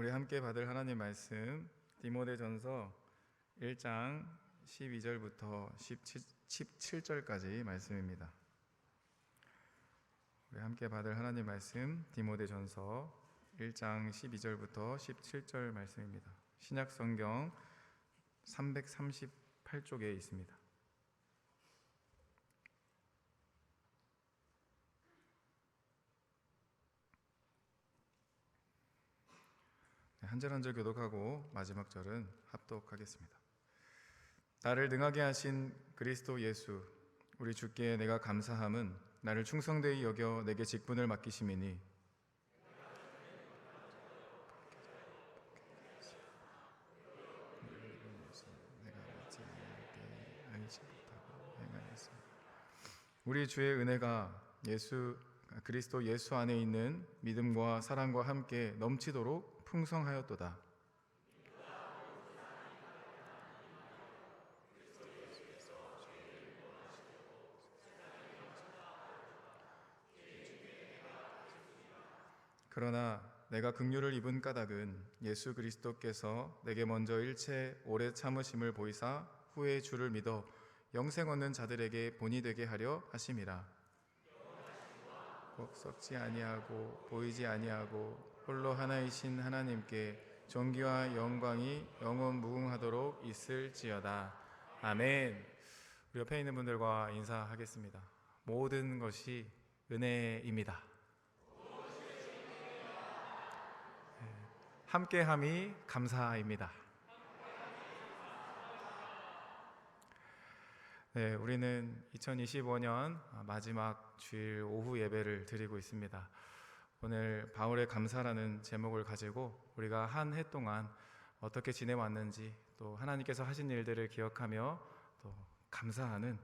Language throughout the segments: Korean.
우리 함께 받을 하나님 말씀 디모데전서 1장 12절부터 17절까지 말씀입니다. 우리 함께 받을 하나님 말씀 디모데전서 1장 12절부터 17절 말씀입니다. 신약성경 338쪽에 있습니다. 한 절 한 절 교독하고 마지막 절은 합독하겠습니다. 나를 능하게 하신 그리스도 예수 우리 주께 내가 감사함은 나를 충성되이 여겨 내게 직분을 맡기심이니 우리 주의 은혜가 그리스도 예수 안에 있는 믿음과 사랑과 함께 넘치도록 풍성하였도다. 그러나 내가 긍휼을 입은 까닭은 예수 그리스도께서 내게 먼저 일체 오래 참으심을 보이사 후에 주를 믿어 영생 얻는 자들에게 본이 되게 하려 하심이라. 꼭 썩지 아니하고 보이지 아니하고 홀로 하나이신 하나님께 존귀와 영광이 영원 무궁하도록 있을지어다. 아멘. 우리 옆에 있는 분들과 인사하겠습니다. 모든 것이 은혜입니다. 함께함이 감사입니다. 네, 우리는 2025년 마지막 주일 오후 예배를 드리고 있습니다. 오늘 바울의 감사라는 제목을 가지고 우리가 한 해 동안 어떻게 지내왔는지 또 하나님께서 하신 일들을 기억하며 또 감사하는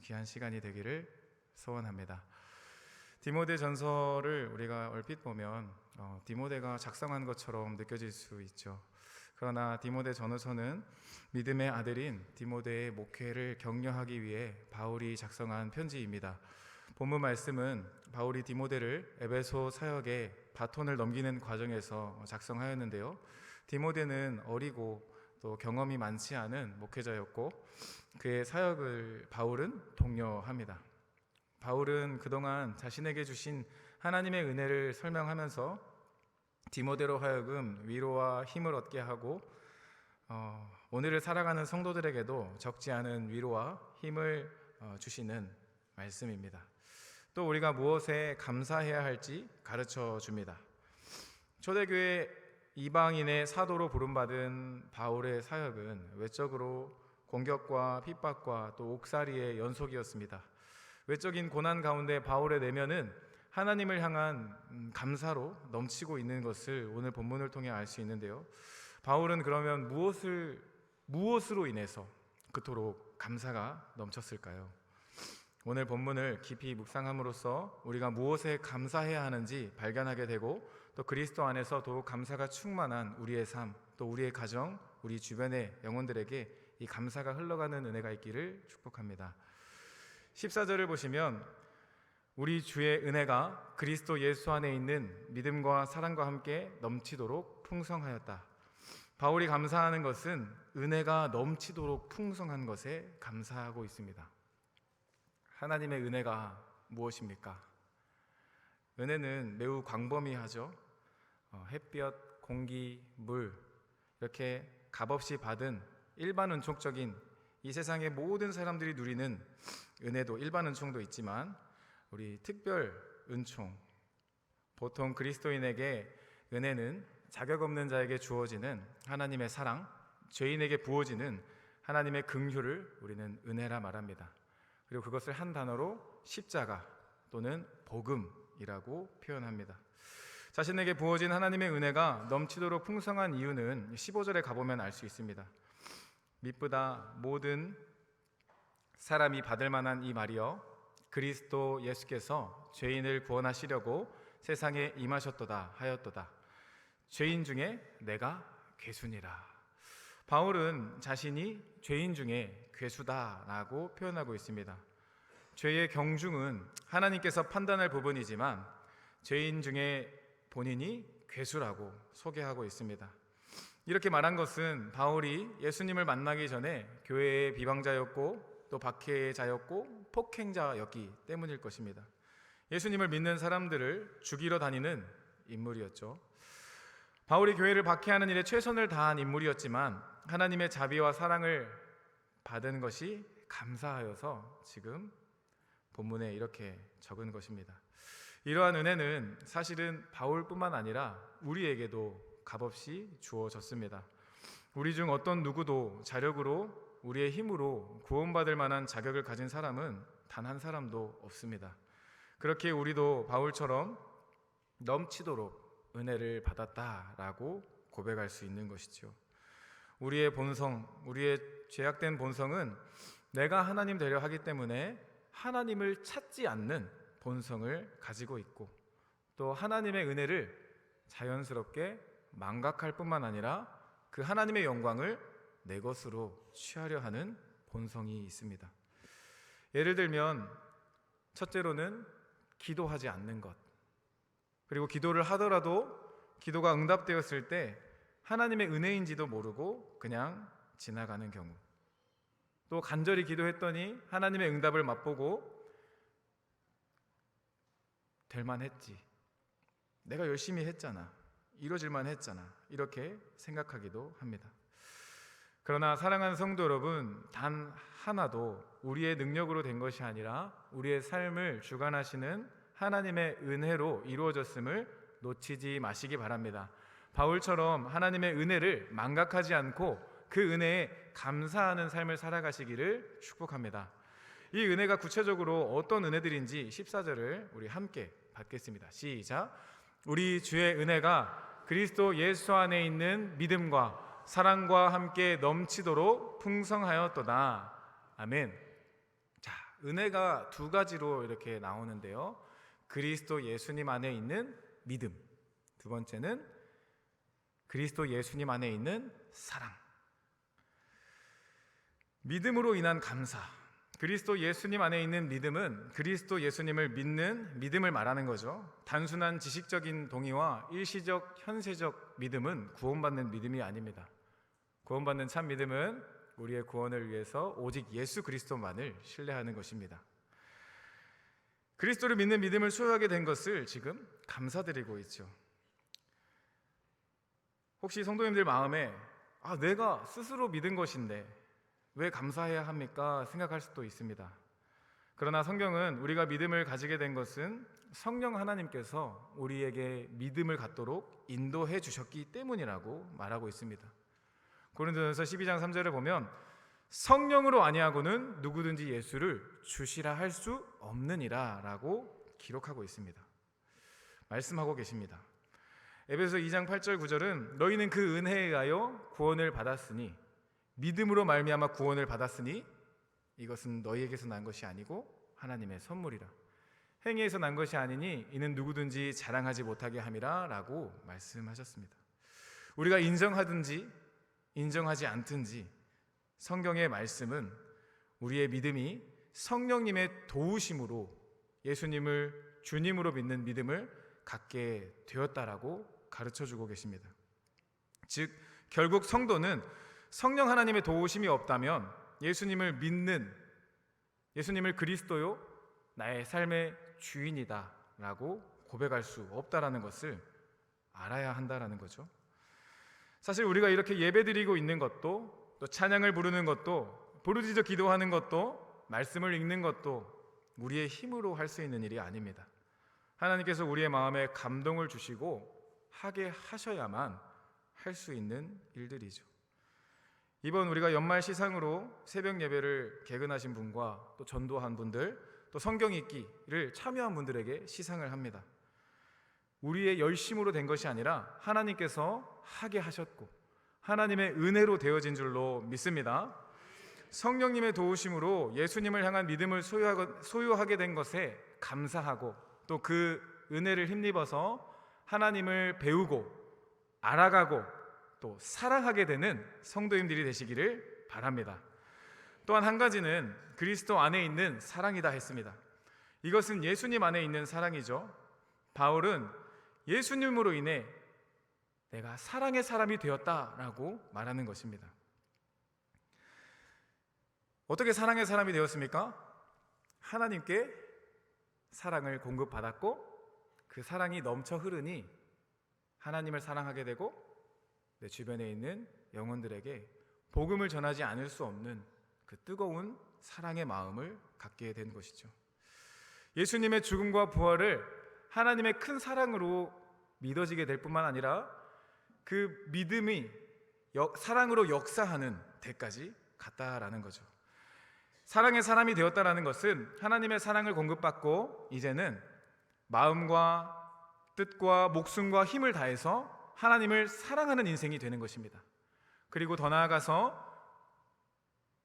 귀한 시간이 되기를 소원합니다. 디모데 전서를 우리가 얼핏 보면 디모데가 작성한 것처럼 느껴질 수 있죠. 그러나 디모데 전서는 믿음의 아들인 디모데의 목회를 격려하기 위해 바울이 작성한 편지입니다. 본문 말씀은 바울이 디모데를 에베소 사역에 바톤을 넘기는 과정에서 작성하였는데요. 디모데는 어리고 또 경험이 많지 않은 목회자였고 그의 사역을 바울은 독려합니다. 바울은 그동안 자신에게 주신 하나님의 은혜를 설명하면서 디모데로 하여금 위로와 힘을 얻게 하고 오늘을 살아가는 성도들에게도 적지 않은 위로와 힘을 주시는 말씀입니다. 또 우리가 무엇에 감사해야 할지 가르쳐 줍니다. 초대교회 이방인의 사도로 부름받은 바울의 사역은 외적으로 공격과 핍박과 또 옥살이의 연속이었습니다. 외적인 고난 가운데 바울의 내면은 하나님을 향한 감사로 넘치고 있는 것을 오늘 본문을 통해 알 수 있는데요. 바울은 그러면 무엇으로 인해서 그토록 감사가 넘쳤을까요? 오늘 본문을 깊이 묵상함으로써 우리가 무엇에 감사해야 하는지 발견하게 되고 또 그리스도 안에서 더욱 감사가 충만한 우리의 삶, 또 우리의 가정, 우리 주변의 영혼들에게 이 감사가 흘러가는 은혜가 있기를 축복합니다. 14절을 보시면 우리 주의 은혜가 그리스도 예수 안에 있는 믿음과 사랑과 함께 넘치도록 풍성하였다. 바울이 감사하는 것은 은혜가 넘치도록 풍성한 것에 감사하고 있습니다. 하나님의 은혜가 무엇입니까? 은혜는 매우 광범위하죠. 햇볕, 공기, 물 이렇게 값없이 받은 일반 은총적인 이 세상의 모든 사람들이 누리는 은혜도 일반 은총도 있지만 우리 특별 은총, 보통 그리스도인에게 은혜는 자격 없는 자에게 주어지는 하나님의 사랑, 죄인에게 부어지는 하나님의 긍휼을 우리는 은혜라 말합니다. 그리고 그것을 한 단어로 십자가 또는 복음이라고 표현합니다. 자신에게 부어진 하나님의 은혜가 넘치도록 풍성한 이유는 15절에 가보면 알 수 있습니다. 미쁘다 모든 사람이 받을 만한 이 말이여 그리스도 예수께서 죄인을 구원하시려고 세상에 임하셨도다 하였도다. 죄인 중에 내가 괴수니라. 바울은 자신이 죄인 중에 괴수다라고 표현하고 있습니다. 죄의 경중은 하나님께서 판단할 부분이지만 죄인 중에 본인이 괴수라고 소개하고 있습니다. 이렇게 말한 것은 바울이 예수님을 만나기 전에 교회의 비방자였고 또 박해자였고 폭행자였기 때문일 것입니다. 예수님을 믿는 사람들을 죽이러 다니는 인물이었죠. 바울이 교회를 박해하는 일에 최선을 다한 인물이었지만 하나님의 자비와 사랑을 받은 것이 감사하여서 지금 본문에 이렇게 적은 것입니다. 이러한 은혜는 사실은 바울뿐만 아니라 우리에게도 값없이 주어졌습니다. 우리 중 어떤 누구도 자력으로 우리의 힘으로 구원받을 만한 자격을 가진 사람은 단 한 사람도 없습니다. 그렇게 우리도 바울처럼 넘치도록 은혜를 받았다라고 고백할 수 있는 것이죠. 우리의 본성, 우리의 죄악된 본성은 내가 하나님 되려 하기 때문에 하나님을 찾지 않는 본성을 가지고 있고 또 하나님의 은혜를 자연스럽게 망각할 뿐만 아니라 그 하나님의 영광을 내 것으로 취하려 하는 본성이 있습니다. 예를 들면 첫째로는 기도하지 않는 것, 그리고 기도를 하더라도 기도가 응답되었을 때 하나님의 은혜인지도 모르고 그냥 지나가는 경우, 또 간절히 기도했더니 하나님의 응답을 맛보고 될만 했지, 내가 열심히 했잖아, 이루어질만 했잖아, 이렇게 생각하기도 합니다. 그러나 사랑하는 성도 여러분, 단 하나도 우리의 능력으로 된 것이 아니라 우리의 삶을 주관하시는 하나님의 은혜로 이루어졌음을 놓치지 마시기 바랍니다. 바울처럼 하나님의 은혜를 망각하지 않고 그 은혜에 감사하는 삶을 살아가시기를 축복합니다. 이 은혜가 구체적으로 어떤 은혜들인지 14절을 우리 함께 받겠습니다. 시작. 우리 주의 은혜가 그리스도 예수 안에 있는 믿음과 사랑과 함께 넘치도록 풍성하였도다. 아멘. 자, 은혜가 두 가지로 이렇게 나오는데요. 그리스도 예수님 안에 있는 믿음, 두 번째는 그리스도 예수님 안에 있는 사랑. 믿음으로 인한 감사. 그리스도 예수님 안에 있는 믿음은 그리스도 예수님을 믿는 믿음을 말하는 거죠. 단순한 지식적인 동의와 일시적 현세적 믿음은 구원받는 믿음이 아닙니다. 구원받는 참 믿음은 우리의 구원을 위해서 오직 예수 그리스도만을 신뢰하는 것입니다. 그리스도를 믿는 믿음을 소유하게 된 것을 지금 감사드리고 있죠. 혹시 성도님들 마음에 내가 스스로 믿은 것인데 왜 감사해야 합니까? 생각할 수도 있습니다. 그러나 성경은 우리가 믿음을 가지게 된 것은 성령 하나님께서 우리에게 믿음을 갖도록 인도해 주셨기 때문이라고 말하고 있습니다. 고린도전서 12장 3절을 보면 성령으로 아니하고는 누구든지 예수를 주시라 할 수 없느니라 라고 기록하고 있습니다. 말씀하고 계십니다. 에베소 2장 8절 9절은 너희는 그 은혜에 의하여 구원을 받았으니 믿음으로 말미암아 구원을 받았으니 이것은 너희에게서 난 것이 아니고 하나님의 선물이라. 행위에서 난 것이 아니니 이는 누구든지 자랑하지 못하게 함이라 라고 말씀하셨습니다. 우리가 인정하든지 인정하지 않든지 성경의 말씀은 우리의 믿음이 성령님의 도우심으로 예수님을 주님으로 믿는 믿음을 갖게 되었다라고 가르쳐주고 계십니다. 즉 결국 성도는 성령 하나님의 도우심이 없다면 예수님을 믿는, 예수님을 그리스도요 나의 삶의 주인이다 라고 고백할 수 없다라는 것을 알아야 한다라는 거죠. 사실 우리가 이렇게 예배드리고 있는 것도, 또 찬양을 부르는 것도, 부르짖어 기도하는 것도, 말씀을 읽는 것도 우리의 힘으로 할 수 있는 일이 아닙니다. 하나님께서 우리의 마음에 감동을 주시고 하게 하셔야만 할 수 있는 일들이죠. 이번 우리가 연말 시상으로 새벽 예배를 개근하신 분과 또 전도한 분들, 또 성경 읽기를 참여한 분들에게 시상을 합니다. 우리의 열심으로 된 것이 아니라 하나님께서 하게 하셨고 하나님의 은혜로 되어진 줄로 믿습니다. 성령님의 도우심으로 예수님을 향한 믿음을 소유하게 된 것에 감사하고 또 그 은혜를 힘입어서 하나님을 배우고 알아가고 또 사랑하게 되는 성도님들이 되시기를 바랍니다. 또한 한 가지는 그리스도 안에 있는 사랑이다 했습니다. 이것은 예수님 안에 있는 사랑이죠. 바울은 예수님으로 인해 내가 사랑의 사람이 되었다라고 말하는 것입니다. 어떻게 사랑의 사람이 되었습니까? 하나님께 사랑을 공급받았고 그 사랑이 넘쳐 흐르니 하나님을 사랑하게 되고 내 주변에 있는 영혼들에게 복음을 전하지 않을 수 없는 그 뜨거운 사랑의 마음을 갖게 된 것이죠. 예수님의 죽음과 부활을 하나님의 큰 사랑으로 믿어지게 될 뿐만 아니라 그 믿음이 사랑으로 역사하는 데까지 갔다라는 거죠. 사랑의 사람이 되었다라는 것은 하나님의 사랑을 공급받고 이제는 마음과 뜻과 목숨과 힘을 다해서 하나님을 사랑하는 인생이 되는 것입니다. 그리고 더 나아가서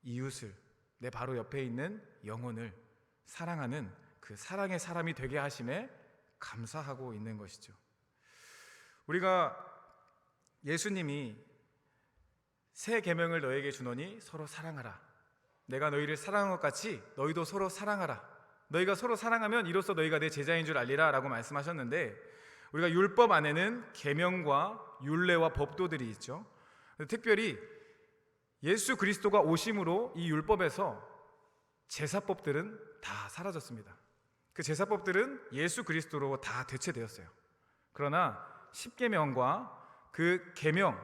이웃을, 내 바로 옆에 있는 영혼을 사랑하는 그 사랑의 사람이 되게 하심에 감사하고 있는 것이죠. 우리가 예수님이 새 계명을 너에게 주노니 서로 사랑하라. 내가 너희를 사랑한 것 같이 너희도 서로 사랑하라. 너희가 서로 사랑하면 이로써 너희가 내 제자인 줄 알리라 라고 말씀하셨는데, 우리가 율법 안에는 계명과 율례와 법도들이 있죠. 특별히 예수 그리스도가 오심으로 이 율법에서 제사법들은 다 사라졌습니다. 그 제사법들은 예수 그리스도로 다 대체되었어요. 그러나 십계명과 그 계명,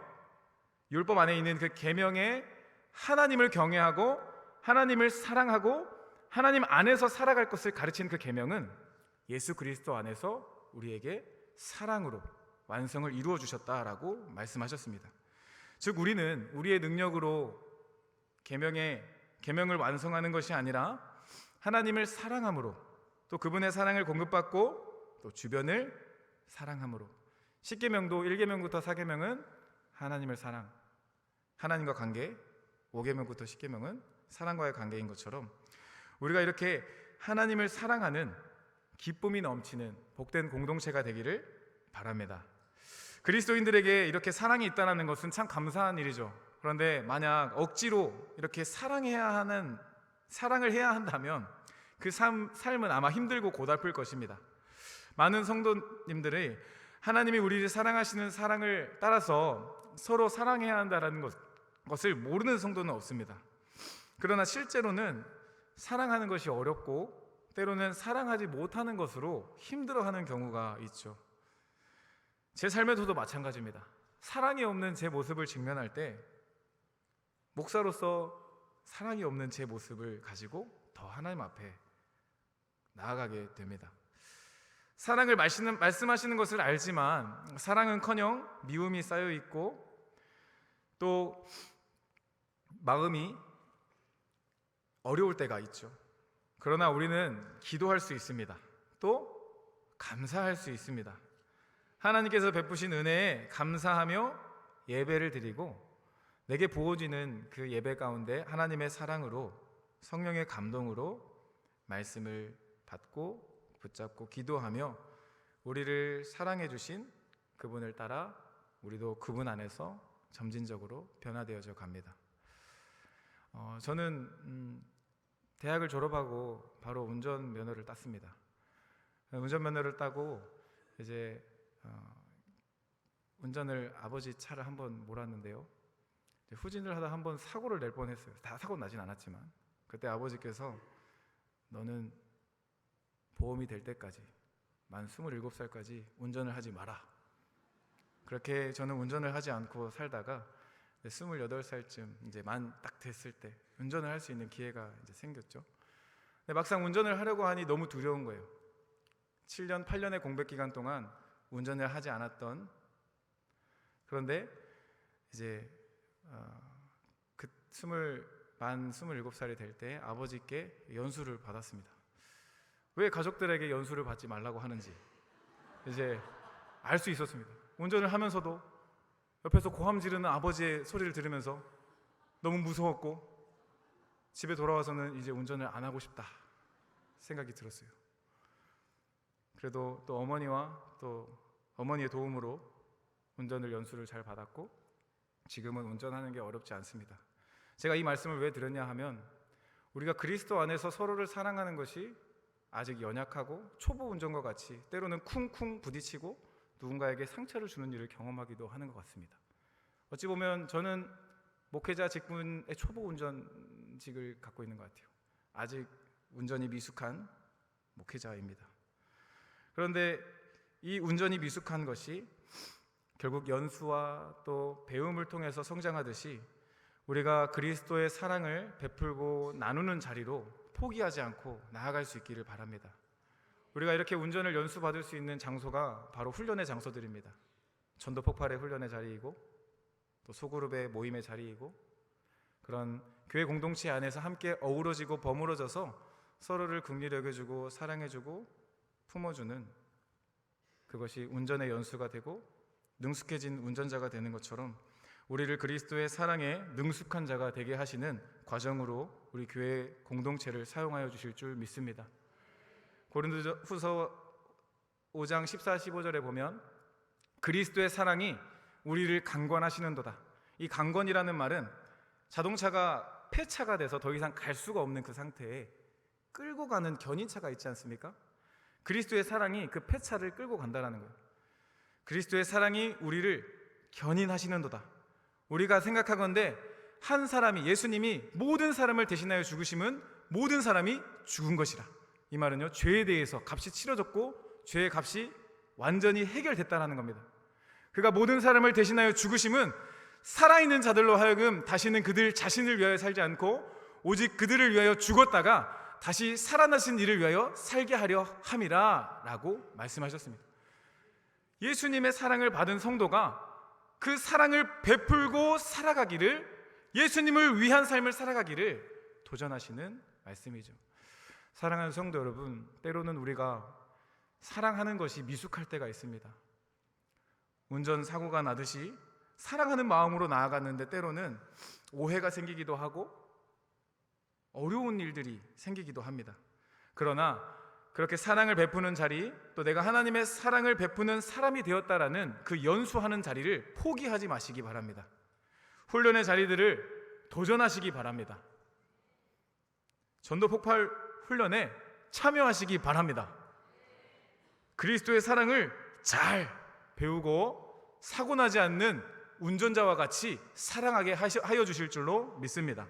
율법 안에 있는 그 계명에 하나님을 경외하고 하나님을 사랑하고 하나님 안에서 살아갈 것을 가르치는 그 계명은 예수 그리스도 안에서 우리에게 사랑으로 완성을 이루어 주셨다라고 말씀하셨습니다. 즉 우리는 우리의 능력으로 계명을 완성하는 것이 아니라 하나님을 사랑함으로, 또 그분의 사랑을 공급받고 또 주변을 사랑함으로, 10계명도 1계명부터 4계명은 하나님을 사랑, 하나님과 관계, 5계명부터 10계명은 사랑과의 관계인 것처럼 우리가 이렇게 하나님을 사랑하는 기쁨이 넘치는 복된 공동체가 되기를 바랍니다. 그리스도인들에게 이렇게 사랑이 있다는 것은 참 감사한 일이죠. 그런데 만약 억지로 이렇게 사랑을 해야 한다면 그 삶은 아마 힘들고 고달플 것입니다. 많은 성도님들이 하나님이 우리를 사랑하시는 사랑을 따라서 서로 사랑해야 한다는 것을 모르는 성도는 없습니다. 그러나 실제로는 사랑하는 것이 어렵고 때로는 사랑하지 못하는 것으로 힘들어하는 경우가 있죠. 제 삶에서도 마찬가지입니다. 사랑이 없는 제 모습을 직면할 때 목사로서 사랑이 없는 제 모습을 가지고 더 하나님 앞에 나아가게 됩니다. 사랑을 말씀하시는 것을 알지만 사랑은커녕 미움이 쌓여 있고 또 마음이 어려울 때가 있죠. 그러나 우리는 기도할 수 있습니다. 또 감사할 수 있습니다. 하나님께서 베푸신 은혜에 감사하며 예배를 드리고 내게 부어지는 그 예배 가운데 하나님의 사랑으로, 성령의 감동으로 말씀을 받고 붙잡고 기도하며 우리를 사랑해 주신 그분을 따라 우리도 그분 안에서 점진적으로 변화되어져 갑니다. 저는 대학을 졸업하고 바로 운전면허를 땄습니다. 운전면허를 따고 이제 운전을 아버지 차를 한번 몰았는데요. 후진을 하다 한번 사고를 낼 뻔했어요. 다 사고 나진 않았지만 그때 아버지께서 너는 보험이 될 때까지 만 27살까지 운전을 하지 마라. 그렇게 저는 운전을 하지 않고 살다가 28살쯤 이제 만 딱 됐을 때 운전을 할 수 있는 기회가 이제 생겼죠. 근데 막상 운전을 하려고 하니 너무 두려운 거예요. 7년, 8년의 공백 기간 동안 운전을 하지 않았던, 그런데 이제 만 27살이 될 때 아버지께 연수를 받았습니다. 왜 가족들에게 연수를 받지 말라고 하는지 이제 알 수 있었습니다. 운전을 하면서도 옆에서 고함 지르는 아버지의 소리를 들으면서 너무 무서웠고 집에 돌아와서는 이제 운전을 안 하고 싶다 생각이 들었어요. 그래도 또 어머니의 도움으로 운전을 연수를 잘 받았고 지금은 운전하는 게 어렵지 않습니다. 제가 이 말씀을 왜 드렸냐 하면 우리가 그리스도 안에서 서로를 사랑하는 것이 아직 연약하고 초보 운전과 같이 때로는 쿵쿵 부딪히고 누군가에게 상처를 주는 일을 경험하기도 하는 것 같습니다. 어찌 보면 저는 목회자 직분의 초보 운전직을 갖고 있는 것 같아요. 아직 운전이 미숙한 목회자입니다. 그런데 이 운전이 미숙한 것이 결국 연수와 또 배움을 통해서 성장하듯이 우리가 그리스도의 사랑을 베풀고 나누는 자리로 포기하지 않고 나아갈 수 있기를 바랍니다. 우리가 이렇게 운전을 연수받을 수 있는 장소가 바로 훈련의 장소들입니다. 전도 폭발의 훈련의 자리이고 또 소그룹의 모임의 자리이고 그런 교회 공동체 안에서 함께 어우러지고 버무러져서 서로를 긍휼히 여겨주고 사랑해주고 품어주는 그것이 운전의 연수가 되고 능숙해진 운전자가 되는 것처럼 우리를 그리스도의 사랑에 능숙한 자가 되게 하시는 과정으로 우리 교회 공동체를 사용하여 주실 줄 믿습니다. 고린도후서 5장 14, 15절에 보면 그리스도의 사랑이 우리를 강권하시는도다. 이 강권이라는 말은 자동차가 폐차가 돼서 더 이상 갈 수가 없는 그 상태에 끌고 가는 견인차가 있지 않습니까? 그리스도의 사랑이 그 폐차를 끌고 간다는 거예요. 그리스도의 사랑이 우리를 견인하시는도다. 우리가 생각하건대 한 사람이, 예수님이 모든 사람을 대신하여 죽으심은 모든 사람이 죽은 것이라. 이 말은요, 죄에 대해서 값이 치러졌고 죄의 값이 완전히 해결됐다는 겁니다. 그가 모든 사람을 대신하여 죽으심은 살아있는 자들로 하여금 다시는 그들 자신을 위하여 살지 않고 오직 그들을 위하여 죽었다가 다시 살아나신 이를 위하여 살게 하려 함이라 라고 말씀하셨습니다. 예수님의 사랑을 받은 성도가 그 사랑을 베풀고 살아가기를, 예수님을 위한 삶을 살아가기를 도전하시는 말씀이죠. 사랑하는 성도 여러분, 때로는 우리가 사랑하는 것이 미숙할 때가 있습니다. 운전 사고가 나듯이 사랑하는 마음으로 나아갔는데 때로는 오해가 생기기도 하고 어려운 일들이 생기기도 합니다. 그러나 그렇게 사랑을 베푸는 자리, 또 내가 하나님의 사랑을 베푸는 사람이 되었다라는 그 연수하는 자리를 포기하지 마시기 바랍니다. 훈련의 자리들을 도전하시기 바랍니다. 전도 폭발 훈련에 참여하시기 바랍니다. 그리스도의 사랑을 잘 배우고 사고나지 않는 운전자와 같이 사랑하게 하여 주실 줄로 믿습니다.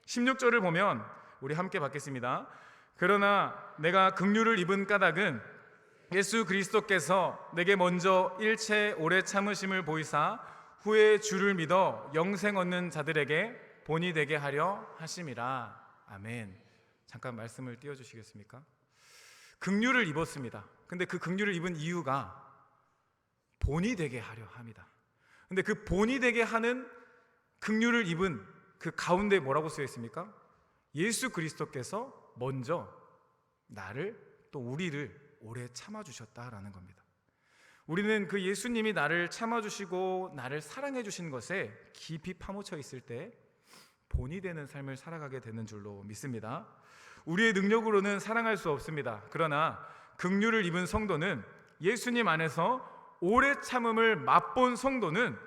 16절을 보면 우리 함께 받겠습니다. 그러나 내가 긍휼을 입은 까닭은 예수 그리스도께서 내게 먼저 일체 오래 참으심을 보이사 후에 주를 믿어 영생 얻는 자들에게 본이 되게 하려 하심이라. 아멘. 잠깐 말씀을 띄워주시겠습니까? 긍휼을 입었습니다. 근데 그 긍휼을 입은 이유가 본이 되게 하려 함이다. 근데 그 본이 되게 하는 긍휼을 입은 그 가운데 뭐라고 쓰여 있습니까? 예수 그리스도께서 먼저 나를 또 우리를 오래 참아주셨다라는 겁니다. 우리는 그 예수님이 나를 참아주시고 나를 사랑해 주신 것에 깊이 파묻혀 있을 때 본이 되는 삶을 살아가게 되는 줄로 믿습니다. 우리의 능력으로는 사랑할 수 없습니다. 그러나 긍휼을 입은 성도는, 예수님 안에서 오래 참음을 맛본 성도는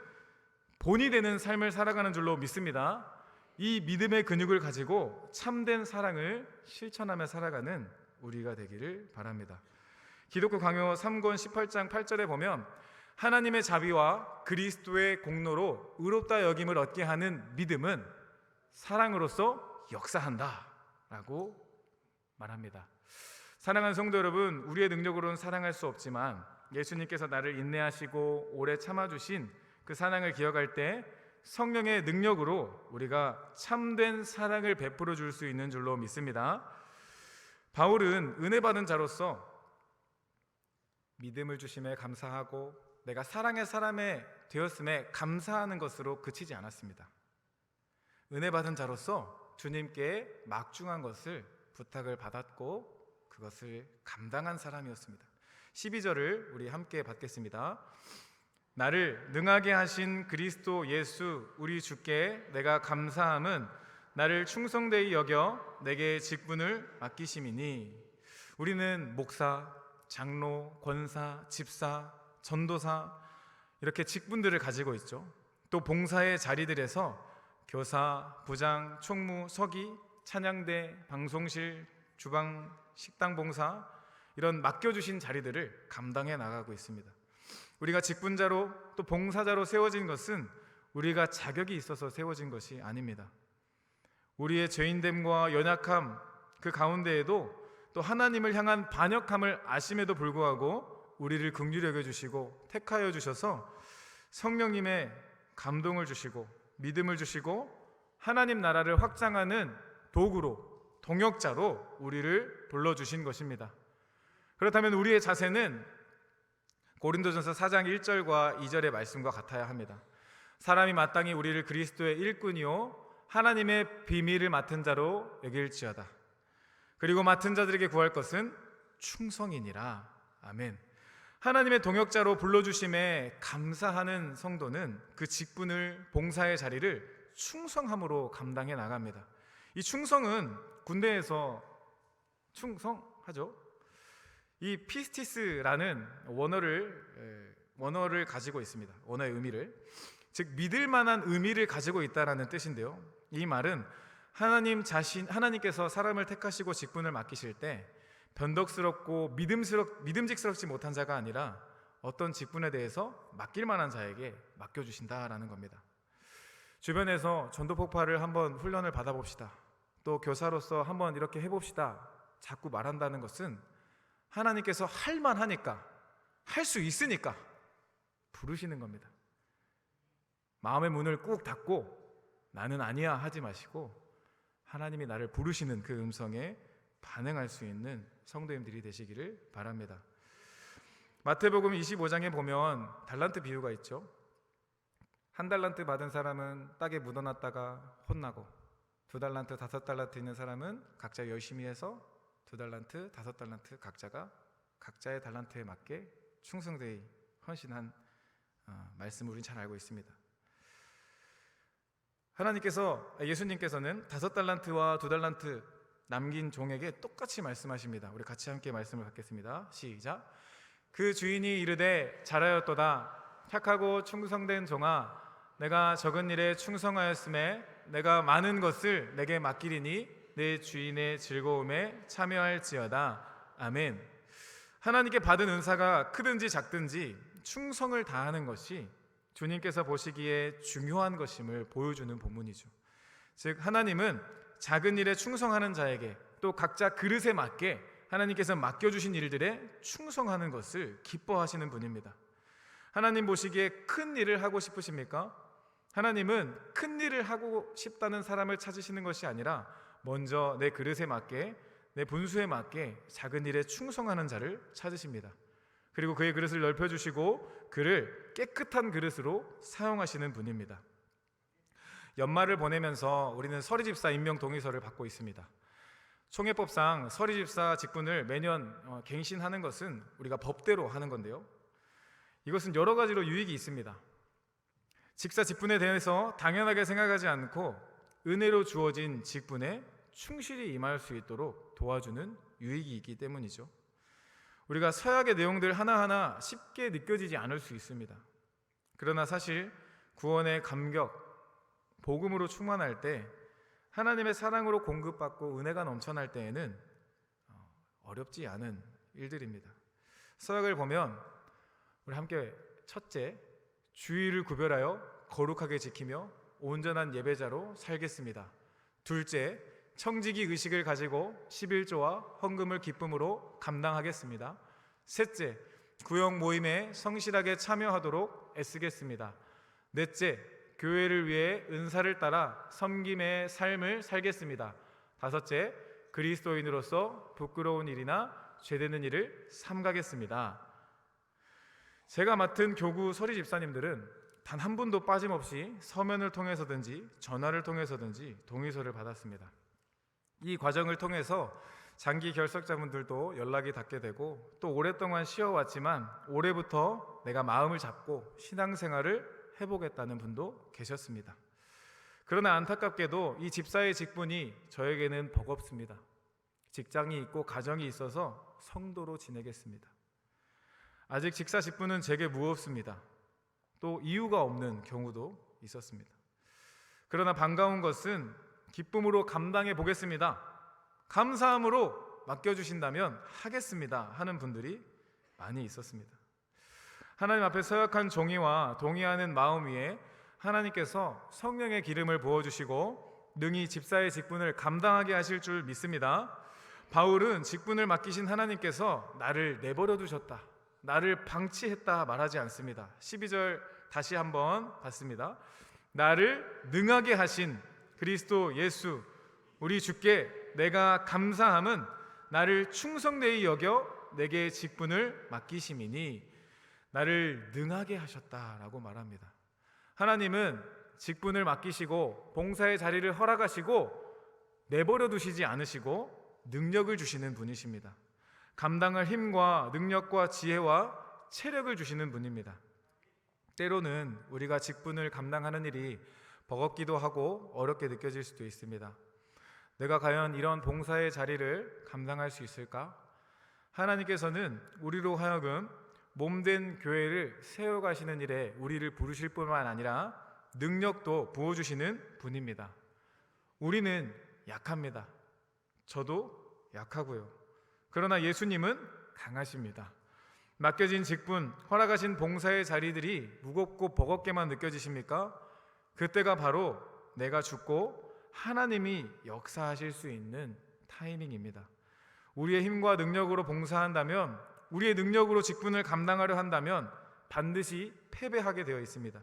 본이 되는 삶을 살아가는 줄로 믿습니다. 이 믿음의 근육을 가지고 참된 사랑을 실천하며 살아가는 우리가 되기를 바랍니다. 기독교 강요 3권 18장 8절에 보면 하나님의 자비와 그리스도의 공로로 의롭다 여김을 얻게 하는 믿음은 사랑으로서 역사한다 라고 말합니다. 사랑하는 성도 여러분, 우리의 능력으로는 사랑할 수 없지만 예수님께서 나를 인내하시고 오래 참아주신 그 사랑을 기억할 때 성령의 능력으로 우리가 참된 사랑을 베풀어 줄 수 있는 줄로 믿습니다. 바울은 은혜 받은 자로서 믿음을 주심에 감사하고 내가 사랑의 사람이 되었음에 감사하는 것으로 그치지 않았습니다. 은혜 받은 자로서 주님께 막중한 것을 부탁을 받았고 그것을 감당한 사람이었습니다. 12절을 우리 함께 받겠습니다. 나를 능하게 하신 그리스도 예수 우리 주께 내가 감사함은 나를 충성되이 여겨 내게 직분을 맡기심이니. 우리는 목사, 장로, 권사, 집사, 전도사 이렇게 직분들을 가지고 있죠. 또 봉사의 자리들에서 교사, 부장, 총무, 서기, 찬양대, 방송실, 주방, 식당 봉사 이런 맡겨주신 자리들을 감당해 나가고 있습니다. 우리가 직분자로 또 봉사자로 세워진 것은 우리가 자격이 있어서 세워진 것이 아닙니다. 우리의 죄인됨과 연약함 그 가운데에도 또 하나님을 향한 반역함을 아심에도 불구하고 우리를 긍휼히 여겨주시고 택하여 주셔서 성령님의 감동을 주시고 믿음을 주시고 하나님 나라를 확장하는 도구로, 동역자로 우리를 불러주신 것입니다. 그렇다면 우리의 자세는 고린도전서 4장 1절과 2절의 말씀과 같아야 합니다. 사람이 마땅히 우리를 그리스도의 일꾼이요 하나님의 비밀을 맡은 자로 여길지어다. 그리고 맡은 자들에게 구할 것은 충성이니라. 아멘. 하나님의 동역자로 불러주심에 감사하는 성도는 그 직분을, 봉사의 자리를 충성함으로 감당해 나갑니다. 이 충성은 군대에서 충성하죠. 이 피스티스라는 원어를 가지고 있습니다. 원어의 의미를, 즉 믿을 만한 의미를 가지고 있다라는 뜻인데요. 이 말은 하나님께서 사람을 택하시고 직분을 맡기실 때 변덕스럽고 믿음직스럽지 못한 자가 아니라 어떤 직분에 대해서 맡길 만한 자에게 맡겨주신다라는 겁니다. 주변에서 전도폭발을 한번 훈련을 받아봅시다, 또 교사로서 한번 이렇게 해봅시다 자꾸 말한다는 것은 하나님께서 할 만하니까, 할 수 있으니까 부르시는 겁니다. 마음의 문을 꾹 닫고 나는 아니야 하지 마시고 하나님이 나를 부르시는 그 음성에 반응할 수 있는 성도님들이 되시기를 바랍니다. 마태복음 25장에 보면 달란트 비유가 있죠. 1달란트 받은 사람은 땅에 묻어놨다가 혼나고 2달란트, 5달란트 있는 사람은 각자 열심히 해서 2달란트, 5달란트 각자가 각자의 달란트에 맞게 충성되이 헌신한 말씀을 우리는 잘 알고 있습니다. 예수님께서는 5달란트와 2달란트 남긴 종에게 똑같이 말씀하십니다. 우리 같이 함께 말씀을 받겠습니다. 시작. 그 주인이 이르되 잘하였도다 착하고 충성된 종아, 내가 적은 일에 충성하였음에 내가 많은 것을 내게 맡기리니 내 주인의 즐거움에 참여할지어다. 아멘. 하나님께 받은 은사가 크든지 작든지 충성을 다하는 것이 주님께서 보시기에 중요한 것임을 보여주는 본문이죠. 즉 하나님은 작은 일에 충성하는 자에게 또 각자 그릇에 맞게 하나님께서 맡겨주신 일들에 충성하는 것을 기뻐하시는 분입니다. 하나님 보시기에 큰 일을 하고 싶으십니까? 하나님은 큰 일을 하고 싶다는 사람을 찾으시는 것이 아니라 먼저 내 그릇에 맞게, 내 분수에 맞게 작은 일에 충성하는 자를 찾으십니다. 그리고 그의 그릇을 넓혀주시고 그를 깨끗한 그릇으로 사용하시는 분입니다. 연말을 보내면서 우리는 서리집사 임명 동의서를 받고 있습니다. 총회법상 서리집사 직분을 매년 갱신하는 것은 우리가 법대로 하는 건데요, 이것은 여러 가지로 유익이 있습니다. 직사 직분에 대해서 당연하게 생각하지 않고 은혜로 주어진 직분에 충실히 임할 수 있도록 도와주는 유익이 있기 때문이죠. 우리가 서약의 내용들 하나하나 쉽게 느껴지지 않을 수 있습니다. 그러나 사실 구원의 감격, 복음으로 충만할 때, 하나님의 사랑으로 공급받고 은혜가 넘쳐날 때에는 어렵지 않은 일들입니다. 서약을 보면 우리 함께 첫째, 주의를 구별하여 거룩하게 지키며 온전한 예배자로 살겠습니다. 둘째, 청지기 의식을 가지고 11조와 헌금을 기쁨으로 감당하겠습니다. 셋째, 구역 모임에 성실하게 참여하도록 애쓰겠습니다. 넷째, 교회를 위해 은사를 따라 섬김의 삶을 살겠습니다. 다섯째, 그리스도인으로서 부끄러운 일이나 죄되는 일을 삼가겠습니다. 제가 맡은 교구 서리 집사님들은 단 한 분도 빠짐없이 서면을 통해서든지 전화를 통해서든지 동의서를 받았습니다. 이 과정을 통해서 장기 결석자분들도 연락이 닿게 되고, 또 오랫동안 쉬어왔지만 올해부터 내가 마음을 잡고 신앙생활을 해보겠다는 분도 계셨습니다. 그러나 안타깝게도 이 집사의 직분이 저에게는 버겁습니다. 직장이 있고 가정이 있어서 성도로 지내겠습니다. 아직 직사 직분은 제게 무겁습니다. 또 이유가 없는 경우도 있었습니다. 그러나 반가운 것은 기쁨으로 감당해 보겠습니다. 감사함으로 맡겨주신다면 하겠습니다 하는 분들이 많이 있었습니다. 하나님 앞에 서약한 종이와 동의하는 마음 위에 하나님께서 성령의 기름을 부어주시고 능히 집사의 직분을 감당하게 하실 줄 믿습니다. 바울은 직분을 맡기신 하나님께서 나를 내버려 두셨다, 나를 방치했다 말하지 않습니다. 12절 다시 한번 봤습니다. 나를 능하게 하신 그리스도 예수 우리 주께 내가 감사함은 나를 충성되이 여겨 내게 직분을 맡기심이니 나를 능하게 하셨다라고 말합니다. 하나님은 직분을 맡기시고 봉사의 자리를 허락하시고 내버려 두시지 않으시고 능력을 주시는 분이십니다. 감당할 힘과 능력과 지혜와 체력을 주시는 분입니다. 때로는 우리가 직분을 감당하는 일이 버겁기도 하고 어렵게 느껴질 수도 있습니다. 내가 과연 이런 봉사의 자리를 감당할 수 있을까? 하나님께서는 우리로 하여금 몸된 교회를 세워가시는 일에 우리를 부르실 뿐만 아니라 능력도 부어주시는 분입니다. 우리는 약합니다. 저도 약하고요. 그러나 예수님은 강하십니다. 맡겨진 직분, 허락하신 봉사의 자리들이 무겁고 버겁게만 느껴지십니까? 그때가 바로 내가 죽고 하나님이 역사하실 수 있는 타이밍입니다. 우리의 힘과 능력으로 봉사한다면, 우리의 능력으로 직분을 감당하려 한다면 반드시 패배하게 되어 있습니다.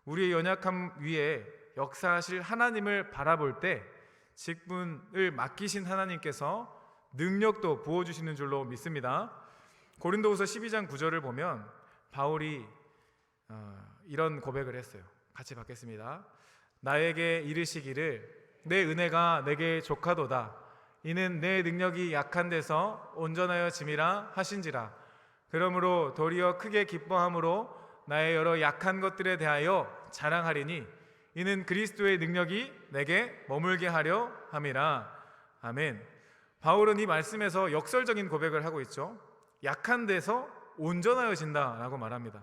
우리의 연약함 위에 역사하실 하나님을 바라볼 때 직분을 맡기신 하나님께서 능력도 부어주시는 줄로 믿습니다. 고린도후서 12장 9절을 보면 바울이 이런 고백을 했어요. 같이 받겠습니다. 나에게 이르시기를 내 은혜가 내게 족하도다. 이는 내 능력이 약한 데서 온전하여 짐이라 하신지라. 그러므로 도리어 크게 기뻐함으로 나의 여러 약한 것들에 대하여 자랑하리니 이는 그리스도의 능력이 내게 머물게 하려 함이라. 아멘. 바울은 이 말씀에서 역설적인 고백을 하고 있죠. 약한 데서 온전하여진다라고 말합니다.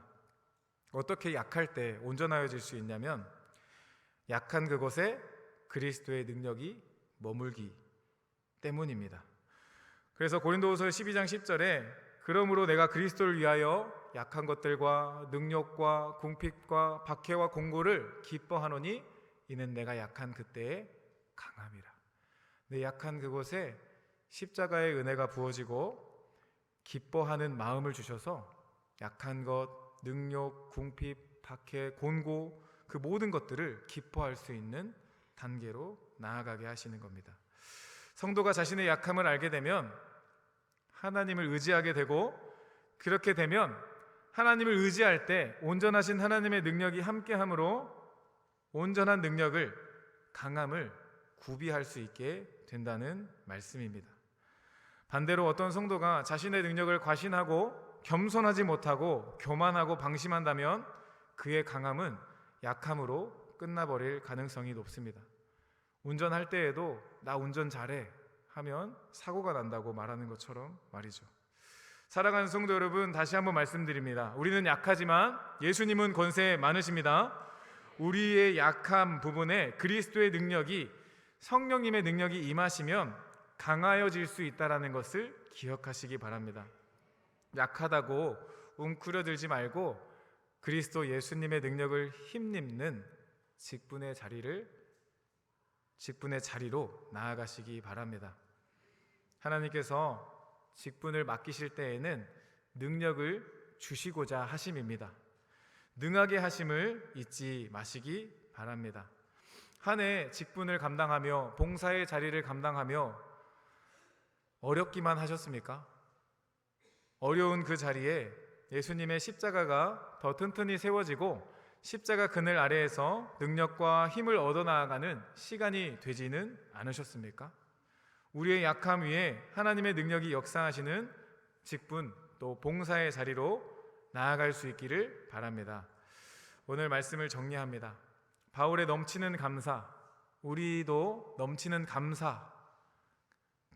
어떻게 약할 때 온전하여질 수 있냐면 약한 그곳에 그리스도의 능력이 머물기 때문입니다. 그래서 고린도후서 12장 10절에 그러므로 내가 그리스도를 위하여 약한 것들과 능력과 궁핍과 박해와 공고를 기뻐하노니 이는 내가 약한 그때에 강함이라. 내 약한 그곳에 십자가의 은혜가 부어지고 기뻐하는 마음을 주셔서 약한 것, 능력, 궁핍, 박해, 곤고 그 모든 것들을 기뻐할 수 있는 단계로 나아가게 하시는 겁니다. 성도가 자신의 약함을 알게 되면 하나님을 의지하게 되고, 그렇게 되면 하나님을 의지할 때 온전하신 하나님의 능력이 함께함으로 온전한 능력을, 강함을 구비할 수 있게 된다는 말씀입니다. 반대로 어떤 성도가 자신의 능력을 과신하고 겸손하지 못하고 교만하고 방심한다면 그의 강함은 약함으로 끝나버릴 가능성이 높습니다. 운전할 때에도 나 운전 잘해 하면 사고가 난다고 말하는 것처럼 말이죠. 사랑하는 성도 여러분, 다시 한번 말씀드립니다. 우리는 약하지만 예수님은 권세 많으십니다. 우리의 약함 부분에 그리스도의 능력이, 성령님의 능력이 임하시면 강하여질 수 있다는 것을 기억하시기 바랍니다. 약하다고 웅크려들지 말고 그리스도 예수님의 능력을 힘입는 직분의 자리로 나아가시기 바랍니다. 하나님께서 직분을 맡기실 때에는 능력을 주시고자 하심입니다. 능하게 하심을 잊지 마시기 바랍니다. 한 해 직분을 감당하며 봉사의 자리를 감당하며 어렵기만 하셨습니까? 어려운 그 자리에 예수님의 십자가가 더 튼튼히 세워지고 십자가 그늘 아래에서 능력과 힘을 얻어나가는 시간이 되지는 않으셨습니까? 우리의 약함 위에 하나님의 능력이 역사하시는 직분 또 봉사의 자리로 나아갈 수 있기를 바랍니다. 오늘 말씀을 정리합니다. 바울의 넘치는 감사, 우리도 넘치는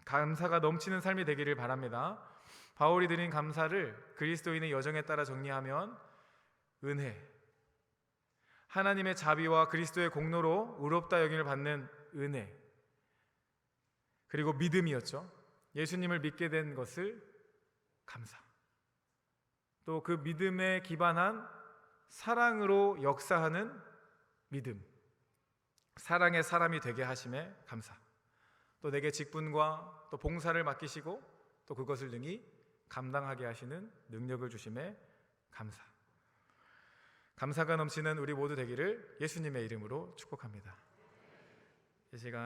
감사가 넘치는 삶이 되기를 바랍니다. 바울이 드린 감사를 그리스도인의 여정에 따라 정리하면 은혜, 하나님의 자비와 그리스도의 공로로 의롭다 여김을 받는 은혜, 그리고 믿음이었죠. 예수님을 믿게 된 것을 감사. 또 그 믿음에 기반한 사랑으로 역사하는 믿음, 사랑의 사람이 되게 하심에 감사. 또 내게 직분과 또 봉사를 맡기시고 또 그것을 능히 감당하게 하시는 능력을 주심에 감사. 감사가 넘치는 우리 모두 되기를 예수님의 이름으로 축복합니다. 이 시간